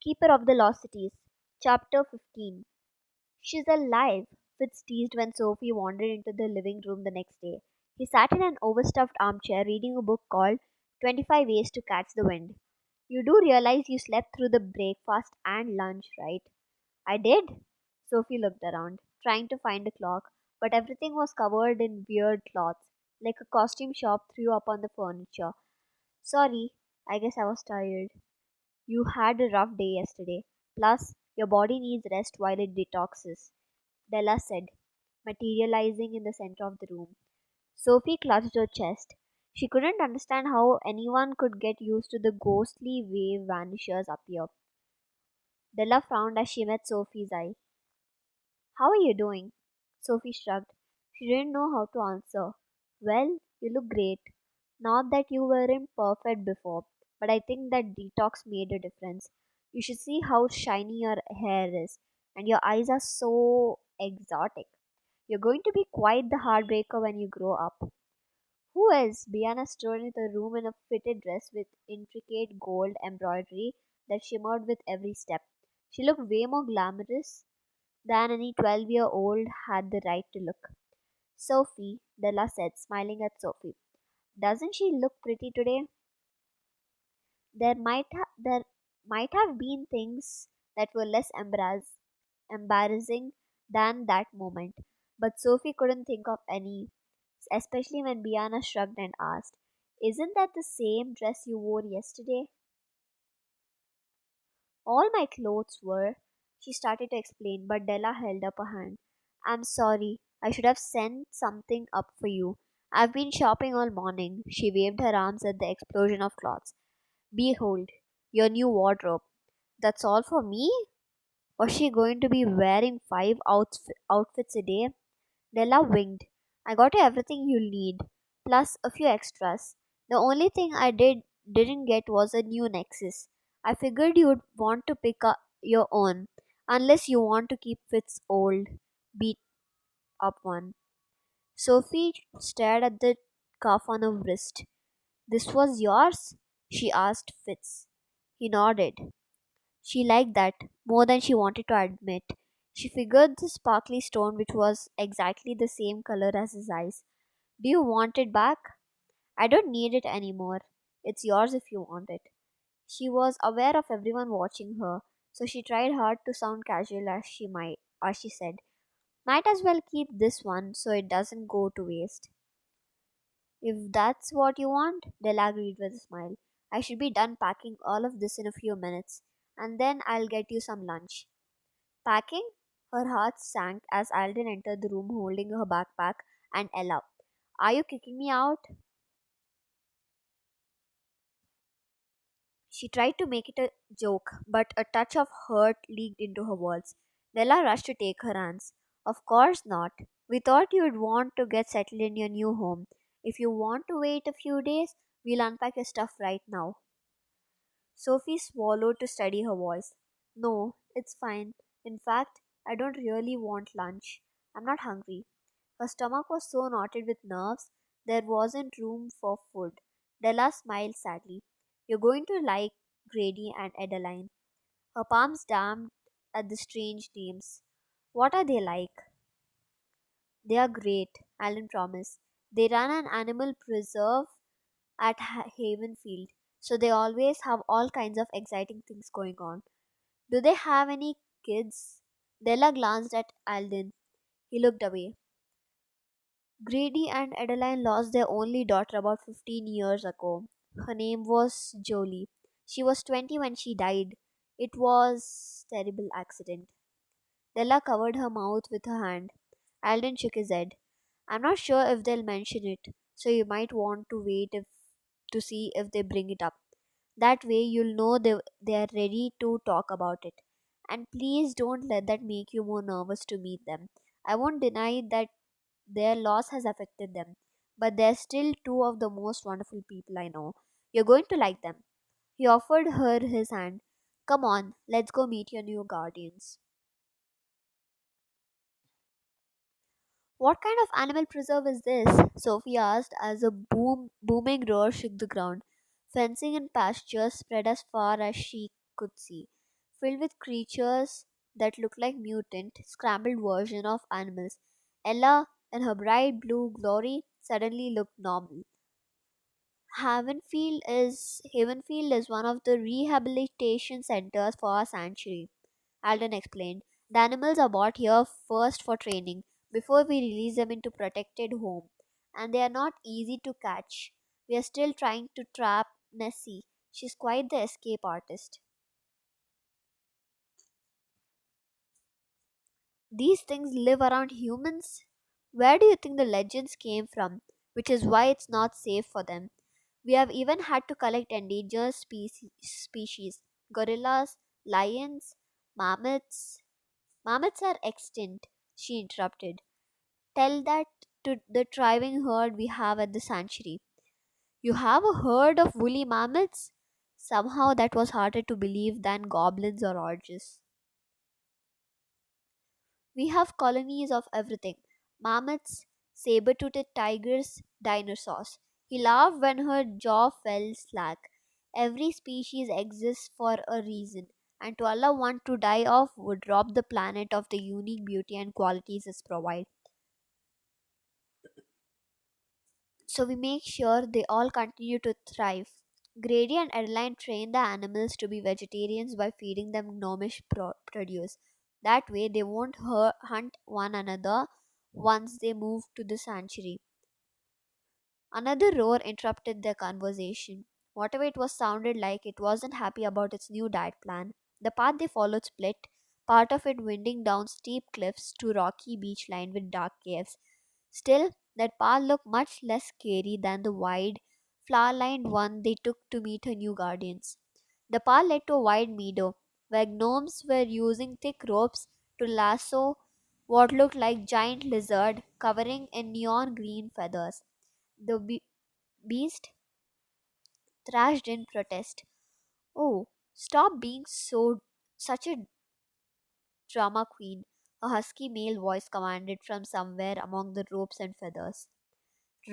Keeper of the Lost Cities. Chapter 15. She's alive, Fitz teased when Sophie wandered into the living room the next day. He sat in an overstuffed armchair reading a book called 25 Ways to Catch the Wind. You do realize you slept through the breakfast and lunch, right? I did. Sophie looked around, trying to find a clock, but everything was covered in weird cloths, like a costume shop threw up on the furniture. Sorry, I guess I was tired. You had a rough day yesterday. Plus, your body needs rest while it detoxes, Della said, materializing in the center of the room. Sophie clutched her chest. She couldn't understand how anyone could get used to the ghostly way vanishers appear. Della frowned as she met Sophie's eye. How are you doing? Sophie shrugged. She didn't know how to answer. Well, you look great. Not that you weren't perfect before, but I think that detox made a difference. You should see how shiny your hair is, and your eyes are so exotic. You're going to be quite the heartbreaker when you grow up. Who is? Biana strode into the room in a fitted dress with intricate gold embroidery that shimmered with every step. She looked way more glamorous than any 12-year-old had the right to look. Sophie, Della said, smiling at Sophie. Doesn't she look pretty today? There might have been things that were less embarrassing than that moment, but Sophie couldn't think of any, especially when Biana shrugged and asked, "Isn't that the same dress you wore yesterday?" All my clothes were, she started to explain, but Della held up a hand. I'm sorry, I should have sent something up for you. I've been shopping all morning. She waved her arms at the explosion of clothes. Behold, your new wardrobe. That's all for me? Was she going to be wearing five outfits a day? Della winked. I got you everything you'll need, plus a few extras. The only thing I didn't get was a new Nexus. I figured you'd want to pick up your own, unless you want to keep Fitz's old, beat up one. Sophie stared at the cuff on her wrist. This was yours? She asked Fitz. He nodded. She liked that more than she wanted to admit. She figured the sparkly stone, which was exactly the same color as his eyes. Do you want it back? I don't need it anymore. It's yours if you want it. She was aware of everyone watching her, so she tried hard to sound casual as she said, might as well keep this one so it doesn't go to waste. If that's what you want, Della agreed with a smile. I should be done packing all of this in a few minutes, and then I'll get you some lunch. Packing? Her heart sank as Alden entered the room holding her backpack and Ella. Are you kicking me out? She tried to make it a joke, but a touch of hurt leaked into her words. Della rushed to take her hands. Of course not. We thought you'd want to get settled in your new home. If you want to wait a few days, we'll unpack your stuff right now. Sophie swallowed to steady her voice. No, it's fine. In fact, I don't really want lunch. I'm not hungry. Her stomach was so knotted with nerves, there wasn't room for food. Della smiled sadly. You're going to like Grady and Adeline. Her palms danced at the strange names. What are they like? They are great, Alan promised. They run an animal preserve at Havenfield, so they always have all kinds of exciting things going on. Do they have any kids? Della glanced at Alden. He looked away. Grady and Adeline lost their only daughter about 15 years ago. Her name was Jolie. She was 20 when she died. It was terrible accident. Della covered her mouth with her hand. Alden shook his head. I'm not sure if they'll mention it, so you might want to wait to see if they bring it up. That way you'll know they are ready to talk about it. And please don't let that make you more nervous to meet them. I won't deny that their loss has affected them, but they're still two of the most wonderful people I know. You're going to like them. He offered her his hand. Come on, let's go meet your new guardians. What kind of animal preserve is this? Sophie asked as a booming roar shook the ground. Fencing and pastures spread as far as she could see. filled with creatures that look like mutant, scrambled version of animals. Ella, in her bright blue glory, suddenly looked normal. Havenfield is one of the rehabilitation centers for our sanctuary, Alden explained. The animals are brought here first for training before we release them into protected home, and they are not easy to catch. We are still trying to trap Nessie. She's quite the escape artist. These things live around humans? Where do you think the legends came from? Which is why it's not safe for them. We have even had to collect endangered species gorillas, lions, mammoths. Mammoths are extinct, she interrupted. Tell that to the thriving herd we have at the sanctuary. You have a herd of woolly mammoths? Somehow that was harder to believe than goblins or orgies. We have colonies of everything mammoths, saber toothed tigers, dinosaurs. He laughed when her jaw fell slack. Every species exists for a reason, and to allow one to die off would rob the planet of the unique beauty and qualities it provides. So we make sure they all continue to thrive. Grady and Adeline train the animals to be vegetarians by feeding them gnomish produce. That way, they won't hunt one another once they move to the sanctuary. Another roar interrupted their conversation. Whatever it was sounded like, it wasn't happy about its new diet plan. The path they followed split, part of it winding down steep cliffs to rocky beach lined with dark caves. Still, that path looked much less scary than the wide, flower lined one they took to meet her new guardians. The path led to a wide meadow, where gnomes were using thick ropes to lasso what looked like giant lizard covering in neon green feathers. The beast thrashed in protest. Oh, stop being such a drama queen, a husky male voice commanded from somewhere among the ropes and feathers.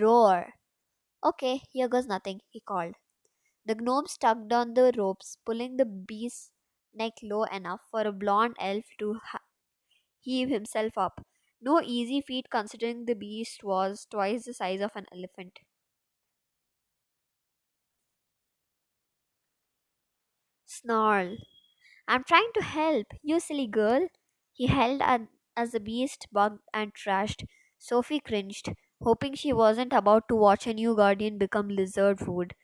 Roar! Okay, here goes nothing, he called. The gnomes tugged on the ropes, pulling the beast's neck low enough for a blond elf to heave himself up. No easy feat considering the beast was twice the size of an elephant. Snarl. I'm trying to help, you silly girl. He held as the beast bugged and trashed. Sophie cringed, hoping she wasn't about to watch a new guardian become lizard food.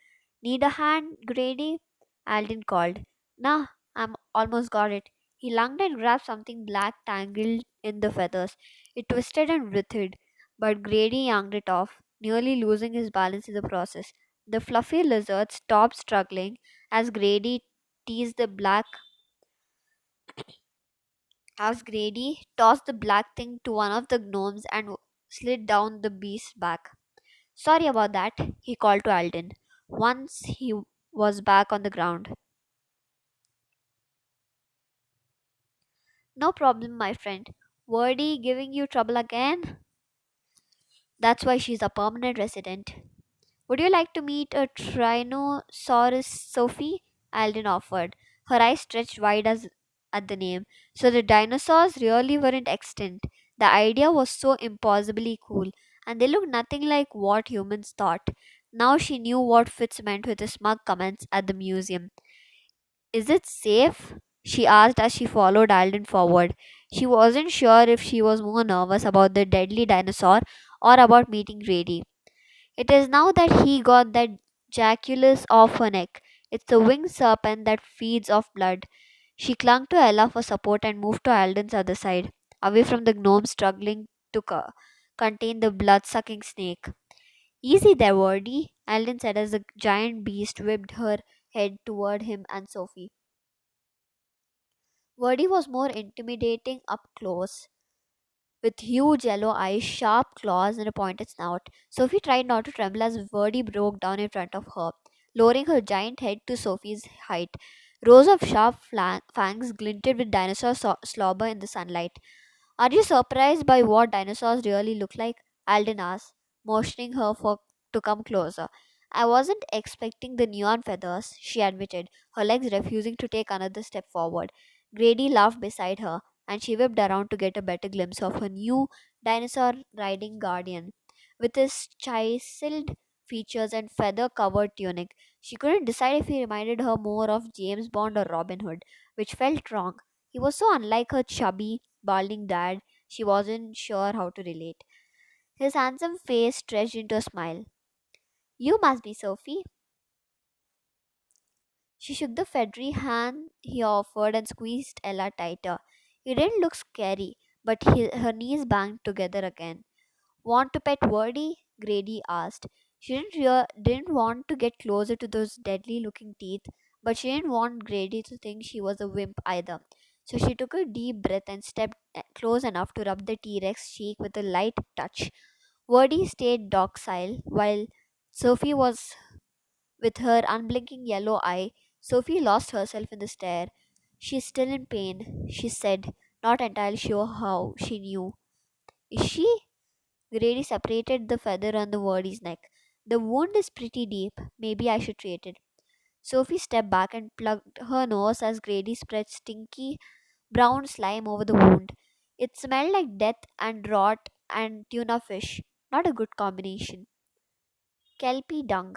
Need a hand, Grady? Alden called. Nah, I'm almost got it. He lunged and grabbed something black tangled in the feathers. It twisted and writhed, but Grady yanked it off, nearly losing his balance in the process. The fluffy lizard stopped struggling as Grady teased the black as Grady tossed the black thing to one of the gnomes and slid down the beast's back. Sorry about that, he called to Alden. Once he was back on the ground. No problem, my friend. Wordy giving you trouble again? That's why she's a permanent resident. Would you like to meet a Tyrannosaurus, Sophie? Alden offered, her eyes stretched wide at the name. So the dinosaurs really weren't extinct. The idea was so impossibly cool, and they looked nothing like what humans thought. Now she knew what Fitz meant with his smug comments at the museum. Is it safe? She asked as she followed Alden forward. She wasn't sure if she was more nervous about the deadly dinosaur or about meeting Grady. It is now that he got that jaculus off her neck. It's the winged serpent that feeds off blood. She clung to Ella for support and moved to Alden's other side, away from the gnome struggling to contain the blood sucking snake. Easy there, Wordy, Alden said as the giant beast whipped her head toward him and Sophie. Wordy was more intimidating up close, with huge yellow eyes, sharp claws, and a pointed snout. Sophie tried not to tremble as Verdi broke down in front of her, lowering her giant head to Sophie's height. Rows of sharp fangs glinted with dinosaur slobber in the sunlight. Are you surprised by what dinosaurs really look like? Alden asked, motioning her to come closer. I wasn't expecting the neon feathers, she admitted, her legs refusing to take another step forward. Grady laughed beside her, and she whipped around to get a better glimpse of her new dinosaur riding guardian. With his chiseled features and feather covered tunic, she couldn't decide if he reminded her more of James Bond or Robin Hood, which felt wrong. He was so unlike her chubby, balding dad, she wasn't sure how to relate. His handsome face stretched into a smile. You must be Sophie. She shook the feathery hand he offered and squeezed Ella tighter. He didn't look scary, but her knees banged together again. Want to pet Wordy? Grady asked. She didn't want to get closer to those deadly looking teeth, but she didn't want Grady to think she was a wimp either. So she took a deep breath and stepped close enough to rub the T Rex cheek with a light touch. Wordy stayed docile while Sophie was with her unblinking yellow eye. Sophie lost herself in the stare. She's still in pain, she said, not entirely sure how she knew. Is she? Grady separated the feather on the Wordy's neck. The wound is pretty deep. Maybe I should treat it. Sophie stepped back and plugged her nose as Grady spread stinky brown slime over the wound. It smelled like death and rot and tuna fish. Not a good combination. Kelpie dung,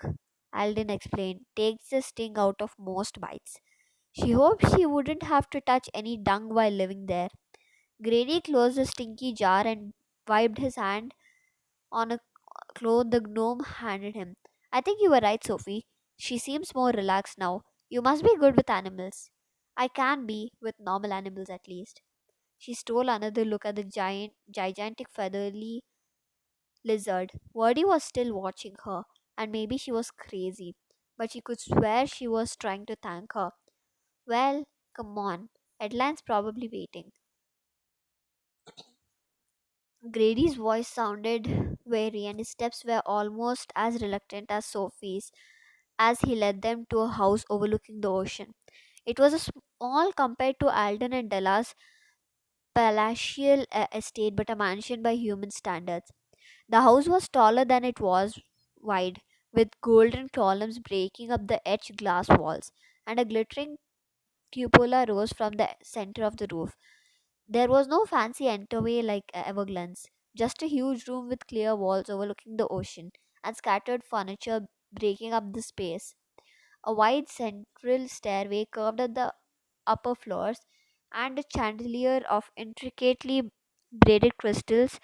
Alden explained, takes the sting out of most bites. She hoped she wouldn't have to touch any dung while living there. Grady closed the stinky jar and wiped his hand on a cloth the gnome handed him. I think you were right, Sophie. She seems more relaxed now. You must be good with animals. I can be, with normal animals at least. She stole another look at the gigantic feathery lizard. Wordy was still watching her, and maybe she was crazy, but she could swear she was trying to thank her. Well, come on. Edline's probably waiting. Grady's voice sounded wary, and his steps were almost as reluctant as Sophie's as he led them to a house overlooking the ocean. It was a small compared to Alden and Della's palatial estate, but a mansion by human standards. The house was taller than it was wide, with golden columns breaking up the etched glass walls, and a glittering cupola rose from the center of the roof. There was no fancy entryway like Everglades, just a huge room with clear walls overlooking the ocean, and scattered furniture breaking up the space. A wide central stairway curved at the upper floors, and a chandelier of intricately braided crystals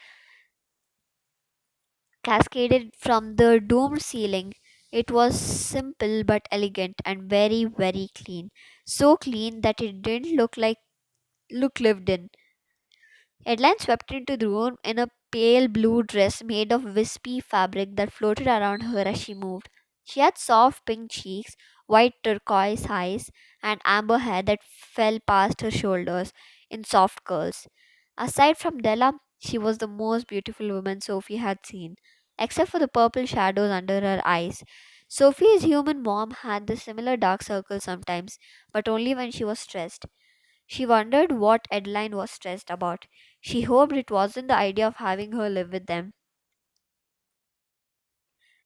cascaded from the domed ceiling. It was simple but elegant and very, very clean. So clean that it didn't look lived in. Edline swept into the room in a pale blue dress made of wispy fabric that floated around her as she moved. She had soft pink cheeks, white turquoise eyes, and amber hair that fell past her shoulders in soft curls. Aside from Della, she was the most beautiful woman Sophie had seen, except for the purple shadows under her eyes. Sophie's human mom had the similar dark circles sometimes, but only when she was stressed. She wondered what Adeline was stressed about. She hoped it wasn't the idea of having her live with them.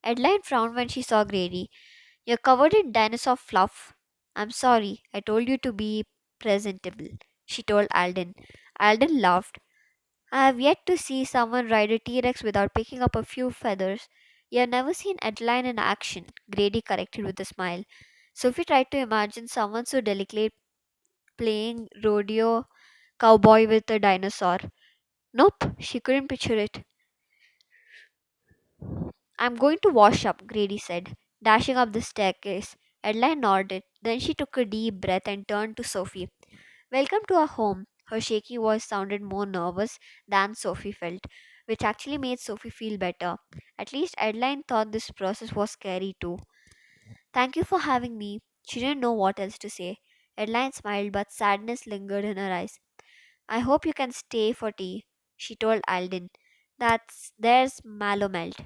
Adeline frowned when she saw Grady. You're covered in dinosaur fluff. I'm sorry, I told you to be presentable, she told Alden. Alden laughed. I have yet to see someone ride a T Rex without picking up a few feathers. You have never seen Adeline in action, Grady corrected with a smile. Sophie tried to imagine someone so delicate playing rodeo cowboy with a dinosaur. Nope, she couldn't picture it. I'm going to wash up, Grady said, dashing up the staircase. Adeline nodded. Then she took a deep breath and turned to Sophie. Welcome to our home. Her shaky voice sounded more nervous than Sophie felt, which actually made Sophie feel better. At least Adeline thought this process was scary too. Thank you for having me. She didn't know what else to say. Adeline smiled, but sadness lingered in her eyes. I hope you can stay for tea, she told Alden. There's mallow melt.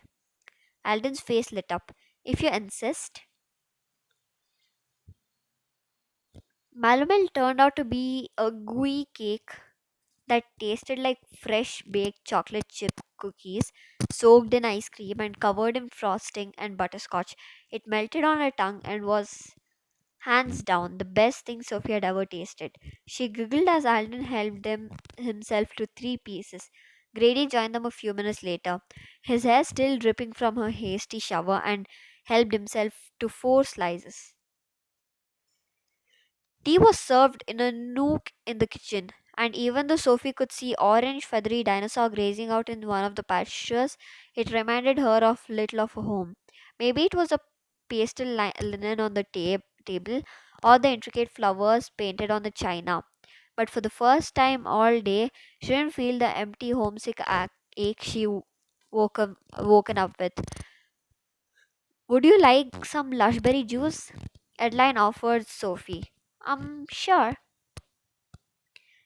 Alden's face lit up. If you insist. Mallow melt turned out to be a gooey cake that tasted like fresh baked chocolate chip cookies soaked in ice cream and covered in frosting and butterscotch. It melted on her tongue and was hands down the best thing Sophie had ever tasted. She giggled as Alden helped himself to three pieces. Grady joined them a few minutes later, his hair still dripping from her hasty shower, and helped himself to four slices. Tea was served in a nook in the kitchen, and even though Sophie could see orange feathery dinosaur grazing out in one of the pastures, it reminded her of little of a home. Maybe it was a pastel linen on the table or the intricate flowers painted on the china. But for the first time all day, she didn't feel the empty homesick ache she woken up with. Would you like some lushberry juice? Adeline offered Sophie. Sure.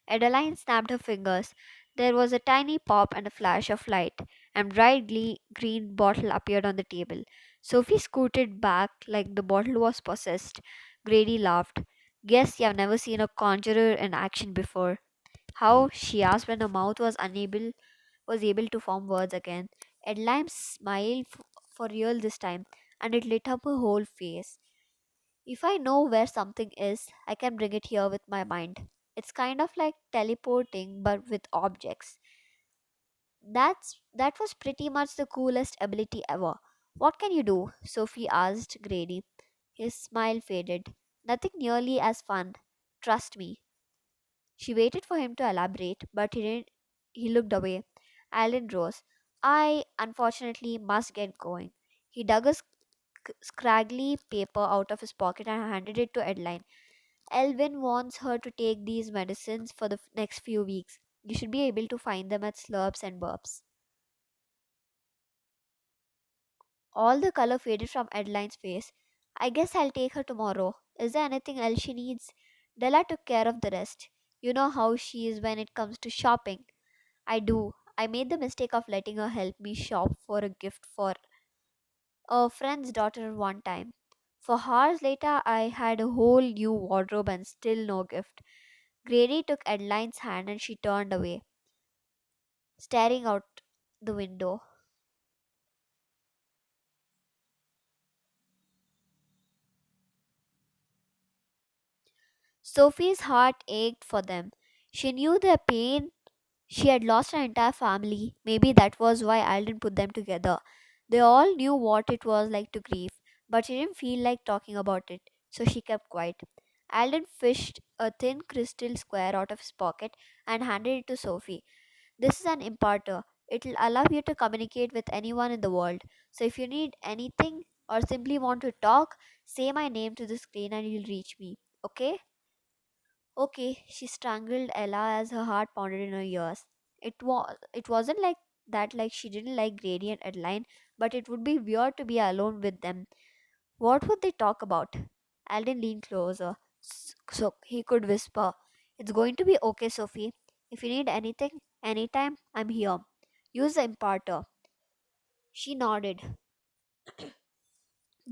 Adeline snapped her fingers. There was a tiny pop and a flash of light, and bright green bottle appeared on the table. Sophie scooted back like the bottle was possessed. Grady laughed. Guess you've never seen a conjurer in action before. How? She asked when her mouth was able to form words again. Adeline smiled for real this time, and it lit up her whole face. If I know where something is, I can bring it here with my mind. It's kind of like teleporting but with objects. That was pretty much the coolest ability ever. What can you do? Sophie asked Grady. His smile faded. Nothing nearly as fun. Trust me. She waited for him to elaborate, but he didn't. He looked away. Alan rose. I unfortunately must get going. He dug a scraggly paper out of his pocket and handed it to Adeline. Elvin wants her to take these medicines for the next few weeks. You should be able to find them at Slurps and Burps. All the color faded from Adeline's face. I guess I'll take her tomorrow. Is there anything else she needs? Della took care of the rest. You know how she is when it comes to shopping. I do. I made the mistake of letting her help me shop for a gift for a friend's daughter one time. For hours later, I had a whole new wardrobe and still no gift. Grady took Adeline's hand and she turned away, staring out the window. Sophie's heart ached for them. She knew their pain. She had lost her entire family. Maybe that was why Alden put them together. They all knew what it was like to grieve, but she didn't feel like talking about it, so she kept quiet. Alden fished a thin crystal square out of his pocket and handed it to Sophie. This is an imparter. It'll allow you to communicate with anyone in the world. So if you need anything or simply want to talk, say my name to the screen and you'll reach me. Okay? Okay, she strangled Ella as her heart pounded in her ears. It wasn't like that like she didn't like Grady and Adeline, but it would be weird to be alone with them. What would they talk about? Alden leaned closer so he could whisper. It's going to be okay, Sophie. If you need anything, anytime, I'm here. Use the imparter. She nodded.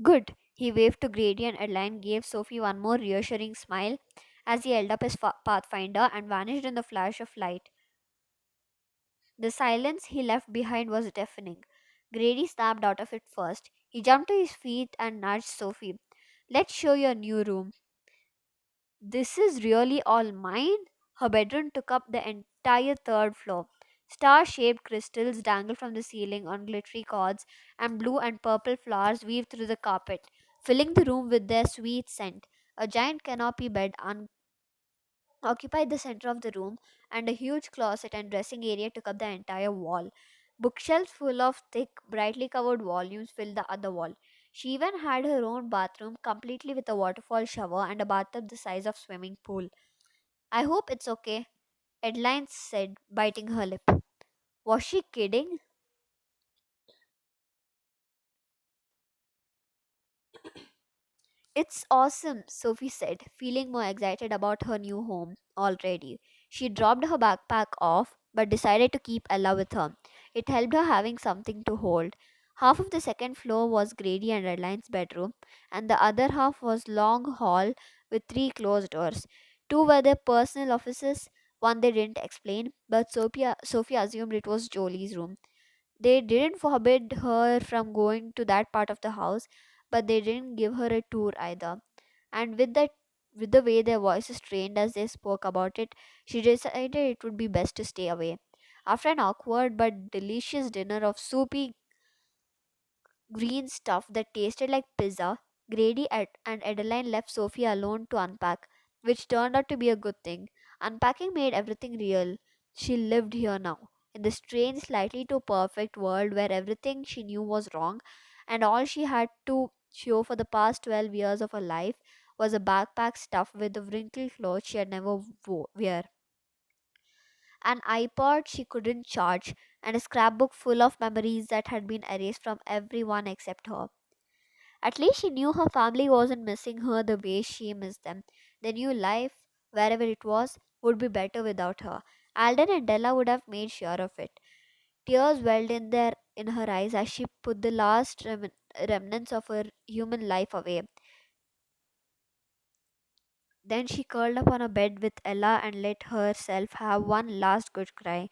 Good. He waved to Grady and Adeline gave Sophie one more reassuring smile as he held up his pathfinder and vanished in the flash of light. The silence he left behind was deafening. Grady snapped out of it first. He jumped to his feet and nudged Sophie. Let's show your new room. This is really all mine? Her bedroom took up the entire third floor. Star shaped crystals dangled from the ceiling on glittery cords, and blue and purple flowers weaved through the carpet, filling the room with their sweet scent. A giant canopy bed occupied the center of the room, and a huge closet and dressing area took up the entire wall. Bookshelves full of thick, brightly covered volumes filled the other wall. She even had her own bathroom, completely with a waterfall shower and a bathtub the size of swimming pool. I hope it's okay, Adeline said, biting her lip. Was she kidding? It's awesome, Sophie said, feeling more excited about her new home already. She dropped her backpack off but decided to keep Ella with her. It helped her having something to hold. Half of the second floor was Grady and Adeline's bedroom, and the other half was long hall with three closed doors. Two were their personal offices, One they didn't explain, but Sophie assumed it was Jolie's room. They didn't forbid her from going to that part of the house, but they didn't give her a tour either. And with the way their voices trained as they spoke about it, she decided it would be best to stay away. After an awkward but delicious dinner of soupy green stuff that tasted like pizza, and Adeline left Sophie alone to unpack, which turned out to be a good thing. Unpacking made everything real. She lived here now, in the strange, slightly too perfect world where everything she knew was wrong, and all she had to show for the past 12 years of her life was a backpack stuffed with the wrinkled clothes she had never wear, an iPod she couldn't charge, and a scrapbook full of memories that had been erased from everyone except her. At least she knew her family wasn't missing her the way she missed them. They knew life, wherever it was, would be better without her. Alden and Della would have made sure of it. Tears welled in her eyes as she put the last remnants of her human life away. Then she curled up on a bed with Ella and let herself have one last good cry.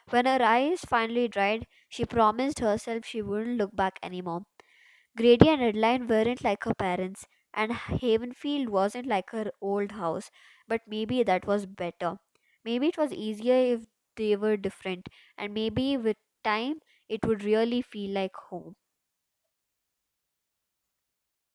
When her eyes finally dried, she promised herself she wouldn't look back anymore. Grady and Adeline weren't like her parents, and Havenfield wasn't like her old house, but maybe that was better. Maybe it was easier if they were different, and maybe with time it would really feel like home.